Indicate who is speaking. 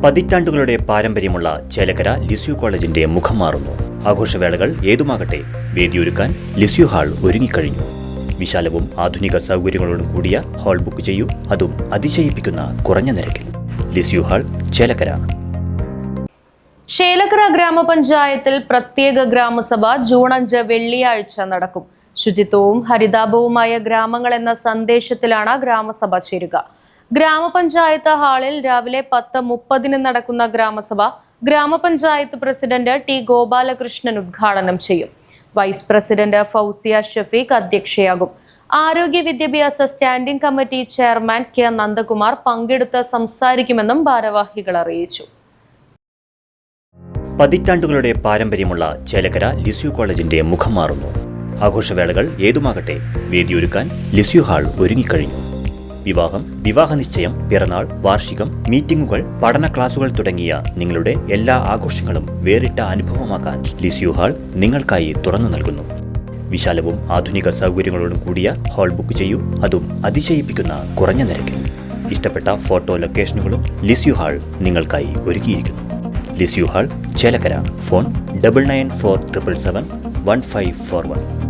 Speaker 1: പതിറ്റാണ്ടുകളുടെ പാരമ്പര്യമുള്ള ചേലക്കര ലിസ്യു കോളേജിന്റെ മുഖം മാറുന്നു. ആഘോഷവേളകൾ ഏതുമാകട്ടെ, വേദിയൊരുക്കാൻ ലിസ്യു ഹാൾ ഒരുങ്ങിക്കഴിഞ്ഞു. വിശാലവും ആധുനിക സൗകര്യങ്ങളോടും കൂടിയ ഹാൾ ബുക്ക് ചെയ്യൂ, അതും അതിശയിപ്പിക്കുന്ന കുറഞ്ഞ നിരക്കിൽ. Lisieux hall, Chelakkara.
Speaker 2: ചേലക്കര ഗ്രാമപഞ്ചായത്തിൽ പ്രത്യേക ഗ്രാമസഭ ജൂൺ 5 വെള്ളിയാഴ്ച നടക്കും. ശുചിത്വവും ഹരിതാഭവുമായ ഗ്രാമങ്ങൾ എന്ന സന്ദേശത്തിലാണ് ഗ്രാമസഭ ചേരുക. ഗ്രാമപഞ്ചായത്ത് ഹാളിൽ രാവിലെ 10:30 നടക്കുന്ന ഗ്രാമസഭ ഗ്രാമപഞ്ചായത്ത് പ്രസിഡന്റ് ടി ഗോപാലകൃഷ്ണൻ ഉദ്ഘാടനം ചെയ്യും. വൈസ് പ്രസിഡന്റ് ഫൗസിയ ഷഫീഖ് അധ്യക്ഷയാകും. ആരോഗ്യ വിദ്യാഭ്യാസ standing committee chairman K Nandakumar പങ്കെടുത്ത് സംസാരിക്കുമെന്നും ഭാരവാഹികൾ അറിയിച്ചു.
Speaker 1: പതിറ്റാണ്ടുകളുടെ പാരമ്പര്യമുള്ള ചേലക്കര ലിസ്യു കോളേജിന്റെ മുഖം മാറുന്നു. ആഘോഷവേളകൾ ഏതുമാകട്ടെ, വേദിയൊരുക്കാൻ ലിസ്യു ഹാൾ ഒരുങ്ങിക്കഴിഞ്ഞു. വിവാഹം, വിവാഹനിശ്ചയം, പിറന്നാൾ, വാർഷികം, മീറ്റിംഗുകൾ, പഠന ക്ലാസുകൾ തുടങ്ങിയ നിങ്ങളുടെ എല്ലാ ആഘോഷങ്ങളും വേറിട്ട അനുഭവമാക്കാൻ ലിസ്യു ഹാൾ നിങ്ങൾക്കായി തുറന്നു നൽകുന്നു. വിശാലവും ആധുനിക സൗകര്യങ്ങളോടും കൂടിയ ഹാൾ ബുക്ക് ചെയ്യൂ, അതും അതിശയിപ്പിക്കുന്ന കുറഞ്ഞ നിരക്കിൽ. ഇഷ്ടപ്പെട്ട ഫോട്ടോ ലൊക്കേഷനുകളും ലിസ്യു ഹാൾ നിങ്ങൾക്കായി ഒരുക്കിയിരിക്കുന്നു. Lisieux hall, Chelakkara. ഫോൺ 9947771541.